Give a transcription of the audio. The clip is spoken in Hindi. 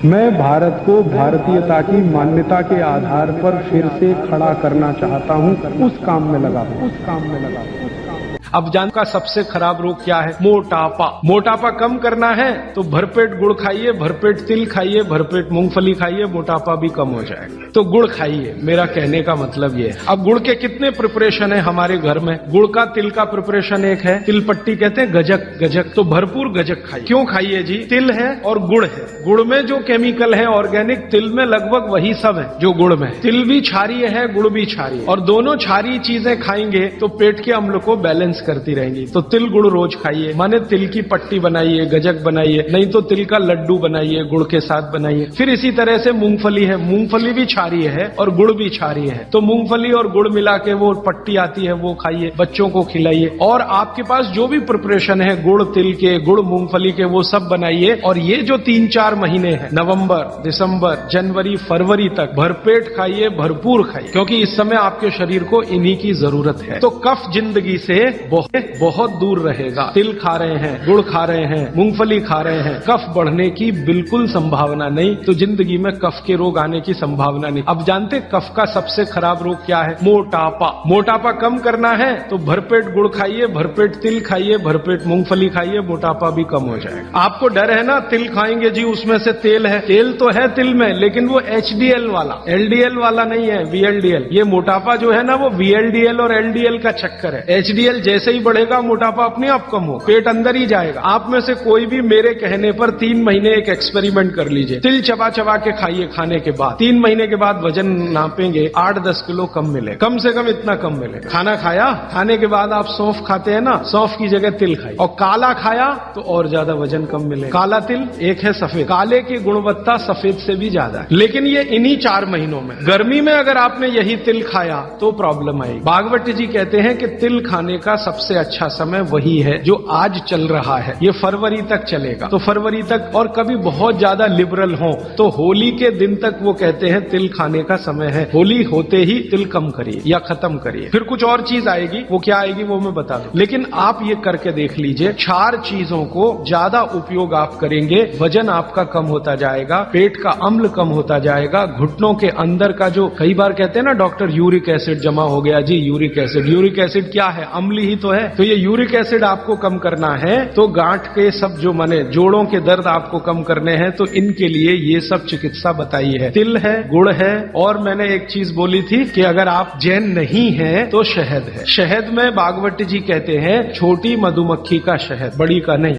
मैं भारत को भारतीयता की मान्यता के आधार पर फिर से खड़ा करना चाहता हूं, उस काम में लगा हूं। अब जान का सबसे खराब रोग क्या है? मोटापा। मोटापा कम करना है तो भरपेट गुड़ खाइए, भरपेट तिल खाइए, भरपेट मूंगफली खाइए, मोटापा भी कम हो जाएगा। तो गुड़ खाइए, मेरा कहने का मतलब ये है। अब गुड़ के कितने प्रिपरेशन है हमारे घर में? गुड़ का तिल का प्रिपरेशन एक है, तिल पट्टी कहते हैं, गजक। तो भरपूर गजक खाइए। क्यों खाइए जी? तिल है और गुड़ है। गुड़ में जो केमिकल है ऑर्गेनिक, तिल में लगभग वही सब है जो गुड़ में। तिल भी क्षारीय है, गुड़ भी क्षारीय, और दोनों क्षारीय चीजें खाएंगे तो पेट के अम्ल को बैलेंस करती रहेंगी। तो तिल गुड़ रोज खाइए, माने तिल की पट्टी बनाइए, गजक बनाइए, नहीं तो तिल का लड्डू बनाइए, गुड़ के साथ बनाइए। फिर इसी तरह से मूंगफली है, मूंगफली भी क्षारीय है और गुड़ भी क्षारीय है। तो मूंगफली और गुड़ मिला के वो पट्टी आती है, वो खाइए, बच्चों को खिलाइए। और आपके पास जो भी प्रिपरेशन है गुड़ तिल के, गुड़ मूंगफली के, वो सब बनाइए। और ये जो 3-4 महीने हैं, नवंबर, दिसंबर, जनवरी, फरवरी तक भरपेट खाइए, भरपूर खाइए, क्योंकि इस समय आपके शरीर को इन्हीं की जरूरत है। तो कफ जिंदगी से बहुत दूर रहेगा। तिल खा रहे हैं, गुड़ खा रहे हैं, मूंगफली खा रहे हैं, कफ बढ़ने की बिल्कुल संभावना नहीं। तो जिंदगी में कफ के रोग आने की संभावना नहीं। अब जानते कफ का सबसे खराब रोग क्या है? मोटापा। मोटापा कम करना है तो भरपेट गुड़ खाइए, भरपेट तिल खाइए, भरपेट मूंगफली खाइए, मोटापा भी कम हो जाएगा। आपको डर है ना, तिल खाएंगे जी उसमें से तेल है। तेल तो है तिल में, लेकिन वो HDL वाला, LDL वाला नहीं है, VLDL। ये मोटापा जो है ना, वो VLDL और LDL का चक्कर है। HDL जैसे ही बढ़ेगा, मोटापा अपने आप कम होगा, पेट अंदर ही जाएगा। आप में से कोई भी मेरे कहने पर 3 महीने एक एक्सपेरिमेंट कर लीजिए। तिल चबा चबा के खाइए, खाने के बाद 3 महीने के बाद वजन नापेंगे, 8-10 किलो कम मिले, कम से कम इतना कम मिले। खाना खाया, खाने के बाद आप सौंफ खाते हैं ना, सौंफ की जगह तिल खाइए। और काला खाया तो और ज्यादा वजन कम मिले। काला तिल एक है सफेद, काले की गुणवत्ता सफेद से भी ज्यादा है। लेकिन ये इन्हीं 4 महीनों में, गर्मी में अगर आपने यही तिल खाया तो प्रॉब्लम आएगी। भागवत जी कहते हैं कि तिल खाने का सबसे अच्छा समय वही है जो आज चल रहा है। ये फरवरी तक चलेगा। तो फरवरी तक, और कभी बहुत ज्यादा लिबरल हो तो होली के दिन तक वो कहते हैं तिल खाने का समय है। होली होते ही तिल कम करिए या खत्म करिए। फिर कुछ और चीज आएगी, वो क्या आएगी वो मैं बता दूं। लेकिन आप ये करके देख लीजिए, 4 चीजों को ज्यादा उपयोग आप करेंगे, वजन आपका कम होता जाएगा, पेट का अम्ल कम होता जाएगा, घुटनों के अंदर का जो कई बार कहते हैं ना डॉक्टर, यूरिक एसिड जमा हो गया जी। यूरिक एसिड क्या है? अम्ल ही तो है। तो ये यूरिक एसिड आपको कम करना है, तो गांठ के सब जो माने जोड़ों के दर्द आपको कम करने हैं, तो इनके लिए ये सब चिकित्सा बताई है। तिल है, गुड़ है, और मैंने एक चीज बोली थी कि अगर आप जैन नहीं हैं तो शहद है। शहद में भागवत जी कहते हैं छोटी मधुमक्खी का शहद, बड़ी का नहीं।